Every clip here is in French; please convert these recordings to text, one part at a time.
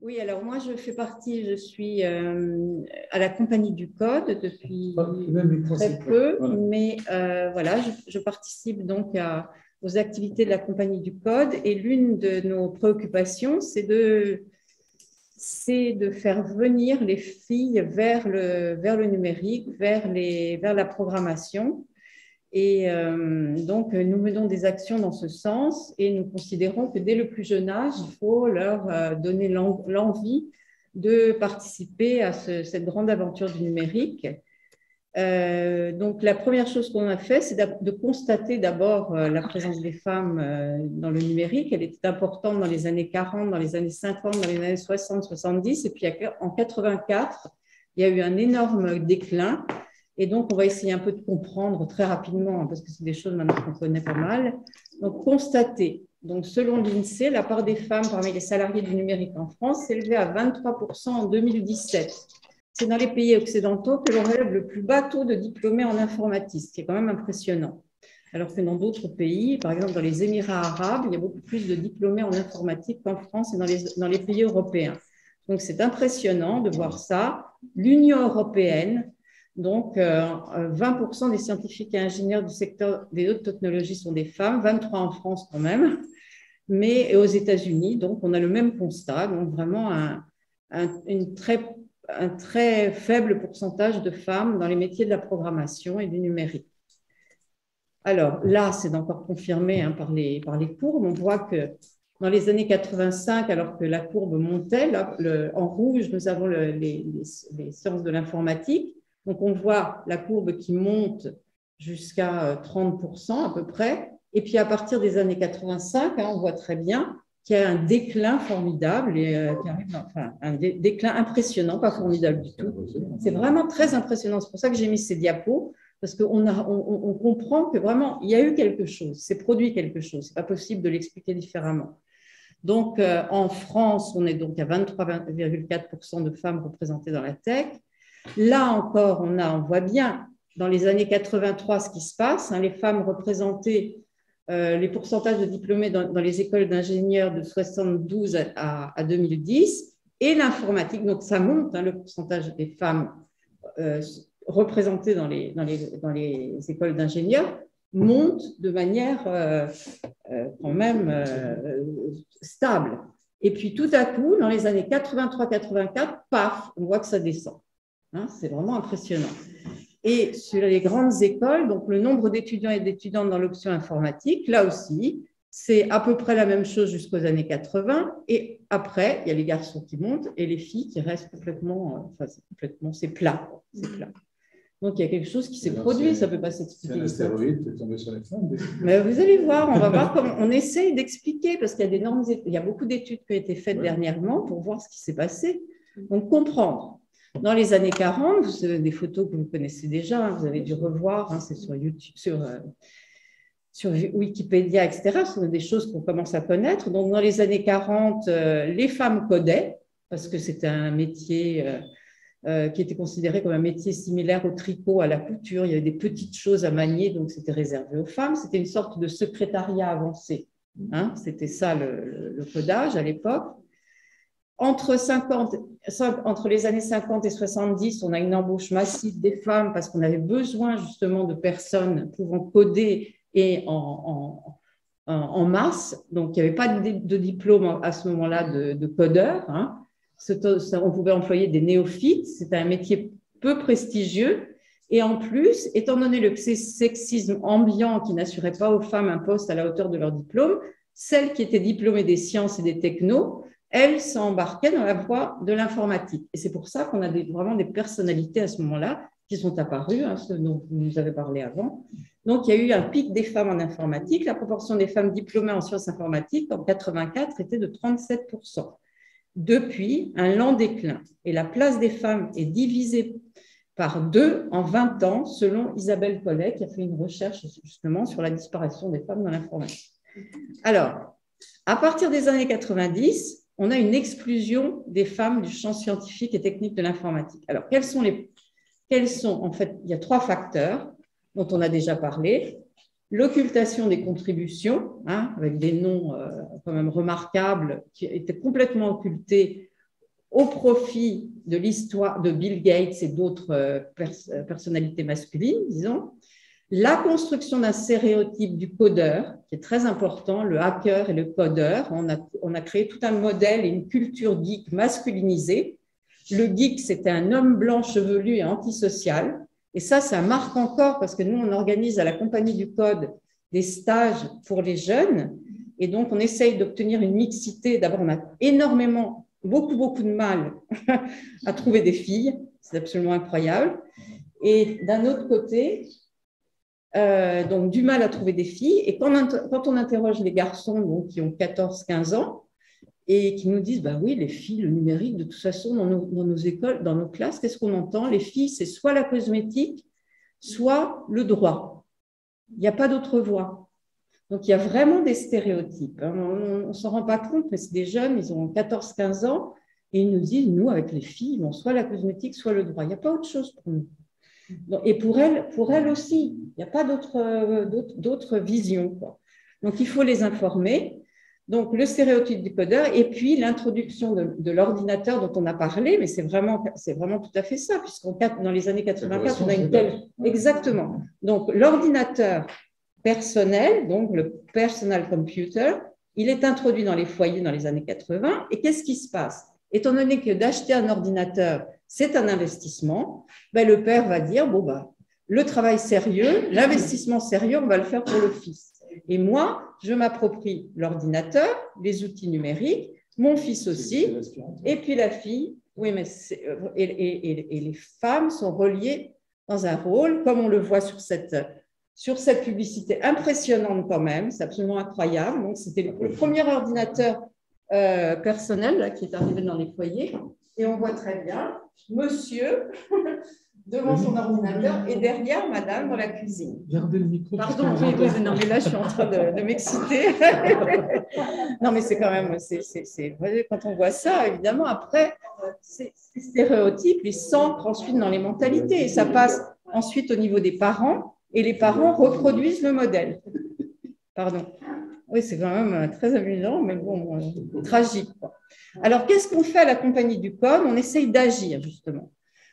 Oui, alors moi je fais partie, je suis à la Compagnie du Code depuis très peu, mais voilà, je participe donc aux activités de la Compagnie du Code et l'une de nos préoccupations, c'est de faire venir les filles vers le numérique, vers la programmation. Et donc, nous menons des actions dans ce sens et nous considérons que dès le plus jeune âge, il faut leur donner l'envie de participer à cette grande aventure du numérique. Donc, la première chose qu'on a fait, c'est de constater d'abord la présence des femmes dans le numérique. Elle était importante dans les années 40, dans les années 50, dans les années 60, 70. Et puis, en 84, il y a eu un énorme déclin. Et donc, on va essayer un peu de comprendre très rapidement, parce que c'est des choses maintenant qu'on connaît pas mal. Donc, constater. Donc, selon l'INSEE, la part des femmes parmi les salariés du numérique en France s'élevait à 23% en 2017. C'est dans les pays occidentaux que l'on relève le plus bas taux de diplômés en informatique, ce qui est quand même impressionnant. Alors que dans d'autres pays, par exemple dans les Émirats arabes, il y a beaucoup plus de diplômés en informatique qu'en France et dans les pays européens. Donc, c'est impressionnant de voir ça. L'Union européenne, donc, 20% des scientifiques et ingénieurs du secteur des hautes technologies sont des femmes, 23 en France quand même, mais aux États-Unis, donc on a le même constat, donc vraiment un très faible pourcentage de femmes dans les métiers de la programmation et du numérique. Alors là, c'est encore confirmé par les courbes. On voit que dans les années 85, alors que la courbe montait, là, en rouge, nous avons les sciences de l'informatique. Donc, on voit la courbe qui monte jusqu'à 30% à peu près. Et puis, à partir des années 85, on voit très bien qu'il y a un déclin formidable, un déclin impressionnant, pas formidable du tout. C'est vraiment très impressionnant. C'est pour ça que j'ai mis ces diapos, parce qu'on comprend que vraiment, il y a eu quelque chose, c'est produit quelque chose. Ce n'est pas possible de l'expliquer différemment. Donc, en France, on est donc à 23,4% de femmes représentées dans la tech. Là encore, on voit bien dans les années 83 ce qui se passe. Les femmes représentaient les pourcentages de diplômés dans les écoles d'ingénieurs de 72 à 2010 et l'informatique. Donc, ça monte, le pourcentage des femmes représentées dans les écoles d'ingénieurs monte de manière quand même stable. Et puis, tout à coup, dans les années 83-84, paf, on voit que ça descend. C'est vraiment impressionnant. Et sur les grandes écoles, donc le nombre d'étudiants et d'étudiantes dans l'option informatique, là aussi, c'est à peu près la même chose jusqu'aux années 80. Et après, il y a les garçons qui montent et les filles qui restent complètement, c'est plat. C'est plat. Donc, il y a quelque chose qui s'est produit, ça ne peut pas s'expliquer. C'est un astéroïde qui est tombé sur les femmes. Mais vous allez voir, on va voir comment on essaye d'expliquer, parce qu'il y a beaucoup d'études qui ont été faites dernièrement pour voir ce qui s'est passé. Donc, comprendre. Dans les années 40, vous avez des photos que vous connaissez déjà, vous avez dû revoir, c'est sur YouTube, sur Wikipédia, etc. Ce sont des choses qu'on commence à connaître. Donc, dans les années 40, les femmes codaient, parce que c'était un métier qui était considéré comme un métier similaire au tricot, à la couture. Il y avait des petites choses à manier, donc c'était réservé aux femmes. C'était une sorte de secrétariat avancé. C'était ça le codage à l'époque. Entre les années 50 et 70, on a une embauche massive des femmes parce qu'on avait besoin justement de personnes pouvant coder et en masse. Donc, il n'y avait pas de diplôme à ce moment-là de codeur. On pouvait employer des néophytes. C'était un métier peu prestigieux. Et en plus, étant donné le sexisme ambiant qui n'assurait pas aux femmes un poste à la hauteur de leur diplôme, celles qui étaient diplômées des sciences et des technos, elles s'embarquaient dans la voie de l'informatique. Et c'est pour ça qu'on a vraiment des personnalités à ce moment-là qui sont apparues, ce dont vous nous avez parlé avant. Donc, il y a eu un pic des femmes en informatique. La proportion des femmes diplômées en sciences informatiques en 84 était de 37%. Depuis, un lent déclin. Et la place des femmes est divisée par 2 en 20 ans, selon Isabelle Collet, qui a fait une recherche justement sur la disparition des femmes dans l'informatique. Alors, à partir des années 90, on a une exclusion des femmes du champ scientifique et technique de l'informatique. Alors, quels sont, en fait, il y a 3 facteurs dont on a déjà parlé. L'occultation des contributions, avec des noms quand même remarquables qui étaient complètement occultés au profit de l'histoire de Bill Gates et d'autres personnalités masculines, disons, la construction d'un stéréotype du codeur, qui est très important, le hacker et le codeur. On a créé tout un modèle et une culture geek masculinisée. Le geek, c'était un homme blanc chevelu et antisocial. Et ça marque encore parce que nous, on organise à la Compagnie du Code des stages pour les jeunes. Et donc, on essaye d'obtenir une mixité. D'abord, on a énormément, beaucoup de mal à trouver des filles. C'est absolument incroyable. Et d'un autre côté, donc du mal à trouver des filles. Et quand on interroge les garçons donc, qui ont 14-15 ans et qui nous disent, bah oui, les filles, le numérique, de toute façon, dans nos écoles, dans nos classes, qu'est-ce qu'on entend? Les filles, c'est soit la cosmétique, soit le droit. Il n'y a pas d'autre voie. Donc, il y a vraiment des stéréotypes. On ne s'en rend pas compte, mais c'est des jeunes, ils ont 14-15 ans, et ils nous disent, nous, avec les filles, bon, soit la cosmétique, soit le droit. Il n'y a pas autre chose pour nous. Et pour elles aussi, il n'y a pas d'autre vision, quoi. Donc, il faut les informer. Donc, le stéréotype du codeur et puis l'introduction de l'ordinateur dont on a parlé, mais c'est vraiment tout à fait ça, puisqu'en dans les années 84, on a une telle… Exactement. Donc, l'ordinateur personnel, donc le personal computer, il est introduit dans les foyers dans les années 80. Et qu'est-ce qui se passe? Étant donné que d'acheter un ordinateur, c'est un investissement, ben le père va dire, bon, ben, le travail sérieux, l'investissement sérieux, on va le faire pour le fils. Et moi, je m'approprie l'ordinateur, les outils numériques, mon fils aussi, et puis la fille, oui, mais et les femmes sont reliées dans un rôle, comme on le voit sur cette publicité impressionnante quand même, c'est absolument incroyable. Donc, c'était le premier ordinateur personnel là, qui est arrivé dans les foyers, et on voit très bien monsieur devant son ordinateur et derrière madame dans la cuisine. Gardez le micro. Pardon, oui, non, mais là je suis en train de m'exciter. Non, mais c'est quand même, quand on voit ça, évidemment, après, ces stéréotypes, ils s'ancrent ensuite dans les mentalités et ça passe ensuite au niveau des parents et les parents reproduisent le modèle. Pardon. Oui, c'est quand même très amusant, mais bon, tragique, quoi. Alors, qu'est-ce qu'on fait à la Compagnie du Code? On essaye d'agir, justement.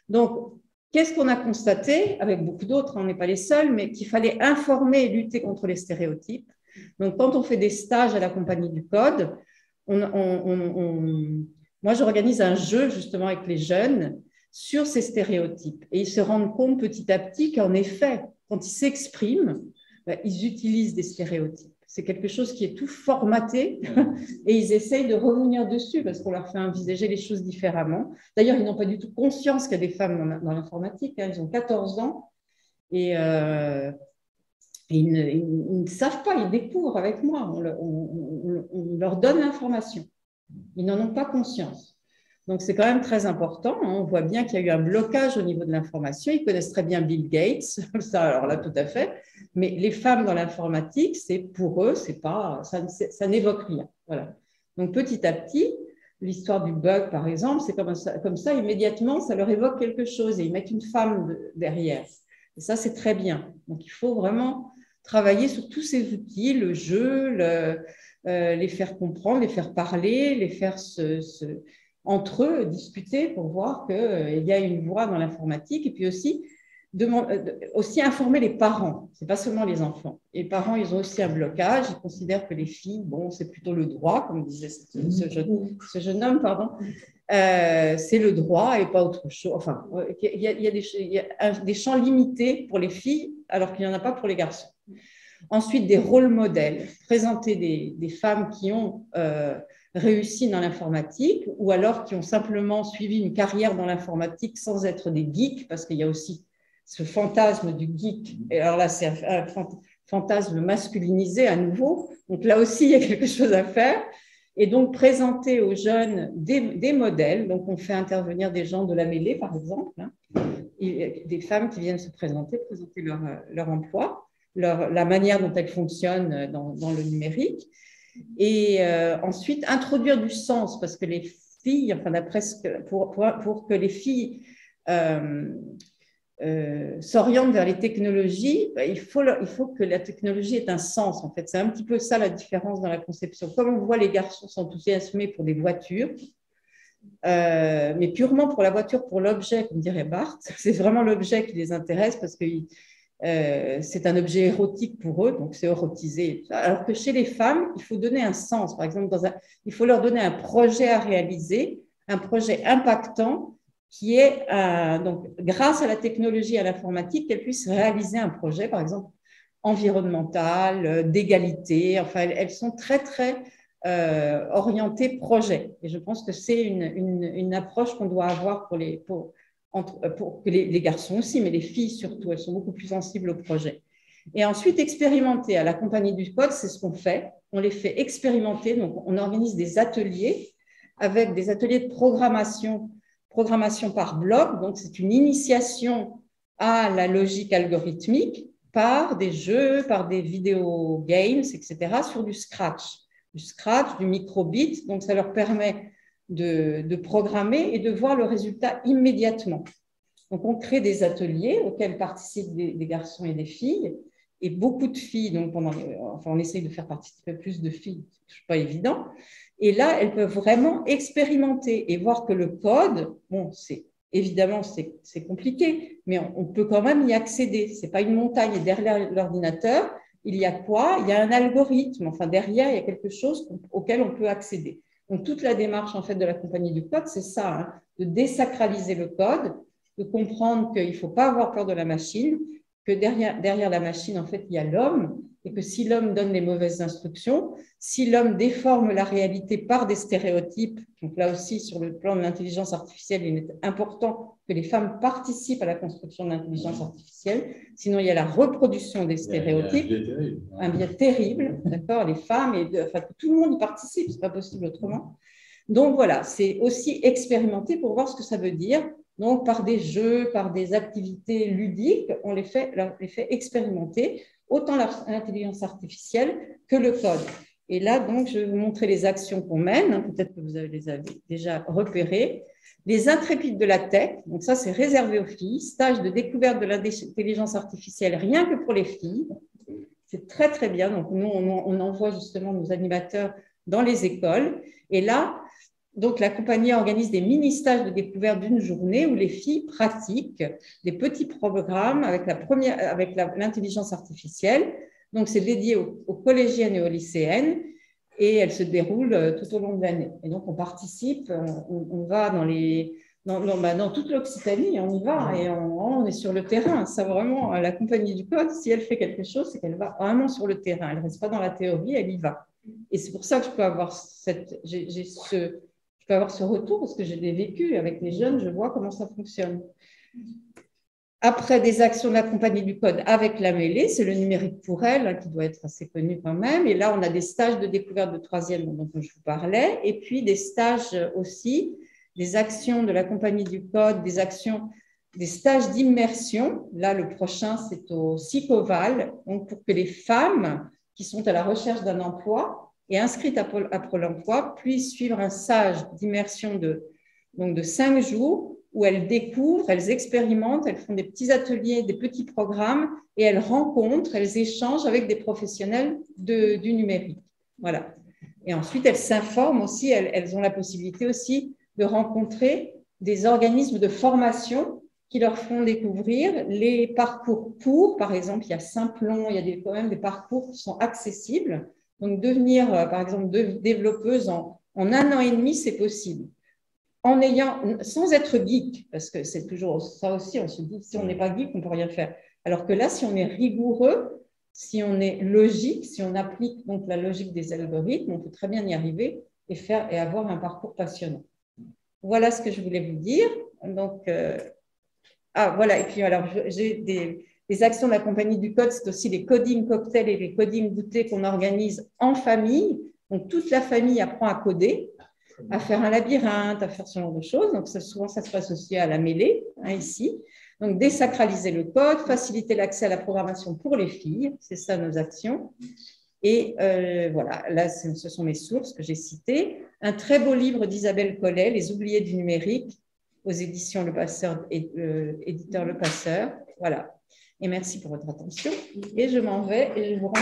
Donc, qu'est-ce qu'on a constaté, avec beaucoup d'autres, on n'est pas les seuls, mais qu'il fallait informer et lutter contre les stéréotypes. Donc, quand on fait des stages à la Compagnie du Code, moi, j'organise un jeu, justement, avec les jeunes sur ces stéréotypes. Et ils se rendent compte petit à petit qu'en effet, quand ils s'expriment, ils utilisent des stéréotypes. C'est quelque chose qui est tout formaté et ils essayent de revenir dessus parce qu'on leur fait envisager les choses différemment. D'ailleurs, ils n'ont pas du tout conscience qu'il y a des femmes dans l'informatique. Ils ont 14 ans et ils ne savent pas, ils découvrent avec moi. On leur donne l'information. Ils n'en ont pas conscience. Donc, c'est quand même très important. On voit bien qu'il y a eu un blocage au niveau de l'information. Ils connaissent très bien Bill Gates, ça, alors là, tout à fait. Mais les femmes dans l'informatique, pour eux, ça n'évoque rien. Voilà. Donc, petit à petit, l'histoire du bug, par exemple, c'est comme ça, immédiatement, ça leur évoque quelque chose et ils mettent une femme derrière. Et ça, c'est très bien. Donc, il faut vraiment travailler sur tous ces outils, le jeu, les faire comprendre, les faire parler, les faire entre eux discuter pour voir qu'il y a une voie dans l'informatique et puis aussi informer les parents, c'est pas seulement les enfants. Les parents, ils ont aussi un blocage, ils considèrent que les filles, bon, c'est plutôt le droit, comme disait ce jeune homme, pardon, c'est le droit et pas autre chose. Enfin, il y a des champs limités pour les filles alors qu'il n'y en a pas pour les garçons. Ensuite, des rôles modèles, présenter des femmes qui ont réussi dans l'informatique ou alors qui ont simplement suivi une carrière dans l'informatique sans être des geeks, parce qu'il y a aussi ce fantasme du geek. Et alors là, c'est un fantasme masculinisé à nouveau. Donc là aussi, il y a quelque chose à faire. Et donc, présenter aux jeunes des modèles. Donc, on fait intervenir des gens de la mêlée, par exemple, des femmes qui viennent se présenter leur emploi, la manière dont elles fonctionnent dans le numérique. Et ensuite, introduire du sens, parce que les filles, enfin, pour que les filles s'orientent vers les technologies, il faut que la technologie ait un sens, en fait. C'est un petit peu ça la différence dans la conception. Comme on voit, les garçons s'enthousiasmer pour des voitures, mais purement pour la voiture, pour l'objet, comme dirait Barthes. C'est vraiment l'objet qui les intéresse parce que c'est un objet érotique pour eux, donc c'est érotisé. Alors que chez les femmes, il faut donner un sens. Par exemple, il faut leur donner un projet à réaliser, un projet impactant qui est, donc, grâce à la technologie et à l'informatique, qu'elles puissent réaliser un projet, par exemple, environnemental, d'égalité. Enfin, elles sont très, très orientées projet. Et je pense que c'est une approche qu'on doit avoir pour que les garçons aussi, mais les filles surtout, elles sont beaucoup plus sensibles au projet. Et ensuite, expérimenter. À la compagnie du code, c'est ce qu'on fait. On les fait expérimenter. Donc, on organise des ateliers avec des ateliers de programmation par bloc. Donc, c'est une initiation à la logique algorithmique par des jeux, par des vidéo games, etc., sur du Scratch, du microbit. Donc, ça leur permet de programmer et de voir le résultat immédiatement. Donc, on crée des ateliers auxquels participent des garçons et des filles, et beaucoup de filles. Donc, on essaye de faire participer plus de filles, ce n'est pas évident. Et là, elles peuvent vraiment expérimenter et voir que le code, bon, évidemment, c'est compliqué, mais on peut quand même y accéder. Ce n'est pas une montagne. Et derrière l'ordinateur, il y a quoi? Il y a un algorithme. Enfin, derrière, il y a quelque chose auquel on peut accéder. Donc, toute la démarche en fait, de la compagnie du code, c'est ça, hein, de désacraliser le code, de comprendre qu'il ne faut pas avoir peur de la machine, que derrière la machine, en fait, il y a l'homme, et que si l'homme donne les mauvaises instructions, si l'homme déforme la réalité par des stéréotypes, donc là aussi, sur le plan de l'intelligence artificielle, il est important que les femmes participent à la construction de l'intelligence artificielle, sinon il y a la reproduction des stéréotypes, un biais terrible, d'accord, les femmes, enfin, tout le monde y participe, ce n'est pas possible autrement. Donc voilà, c'est aussi expérimenter pour voir ce que ça veut dire. Donc par des jeux, par des activités ludiques, on les fait expérimenter autant l'intelligence artificielle que le code. Et là, donc, je vais vous montrer les actions qu'on mène. Peut-être que vous les avez déjà repérées. Les intrépides de la tech, donc ça, c'est réservé aux filles. Stage de découverte de l'intelligence artificielle, rien que pour les filles. C'est très, très bien. Donc, nous, on envoie justement nos animateurs dans les écoles. Et là, donc, la compagnie organise des mini-stages de découverte d'une journée où les filles pratiquent des petits programmes avec l'intelligence artificielle. Donc, c'est dédié aux collégiennes et aux lycéennes et elles se déroulent tout au long de l'année. Et donc, on participe, on va dans toute l'Occitanie, on y va et on est sur le terrain. Ça, vraiment, la compagnie du code, si elle fait quelque chose, c'est qu'elle va vraiment sur le terrain. Elle ne reste pas dans la théorie, elle y va. Et c'est pour ça que je peux avoir ce retour parce que je l'ai vécu avec les jeunes, je vois comment ça fonctionne. Après des actions de la compagnie du code avec la mêlée, c'est le numérique pour elle, hein, qui doit être assez connu quand même. Et là, on a des stages de découverte de troisième dont je vous parlais, et puis des stages aussi, des actions de la compagnie du code, des stages d'immersion. Là, le prochain, c'est au SICOVAL, donc pour que les femmes qui sont à la recherche d'un emploi et inscrites à Pôle emploi puissent suivre un stage d'immersion de 5 jours où elles découvrent, elles expérimentent, elles font des petits ateliers, des petits programmes et elles rencontrent, elles échangent avec des professionnels du numérique. Voilà. Et ensuite, elles s'informent aussi, elles ont la possibilité aussi de rencontrer des organismes de formation qui leur font découvrir les parcours courts. Par exemple, il y a Simplon, il y a quand même des parcours qui sont accessibles. Donc, devenir, par exemple, développeuse en 1 an et demi, c'est possible. Sans être geek, parce que c'est toujours ça aussi, on se dit, si on n'est pas geek, on ne peut rien faire. Alors que là, si on est rigoureux, si on est logique, si on applique donc la logique des algorithmes, on peut très bien y arriver et avoir un parcours passionnant. Voilà ce que je voulais vous dire. Donc, voilà, et puis alors, j'ai des actions de la compagnie du code, c'est aussi les coding cocktails et les coding goûters qu'on organise en famille. Donc, toute la famille apprend à coder, à faire un labyrinthe, à faire ce genre de choses. Donc, souvent, ça se passe aussi à la mêlée, hein, ici. Donc, désacraliser le code, faciliter l'accès à la programmation pour les filles, c'est ça nos actions. Et voilà, là, ce sont mes sources que j'ai citées. Un très beau livre d'Isabelle Collet, Les oubliés du numérique, aux éditions Le Passeur, éditeur Le Passeur. Voilà. Et merci pour votre attention. Et je m'en vais et je vous rends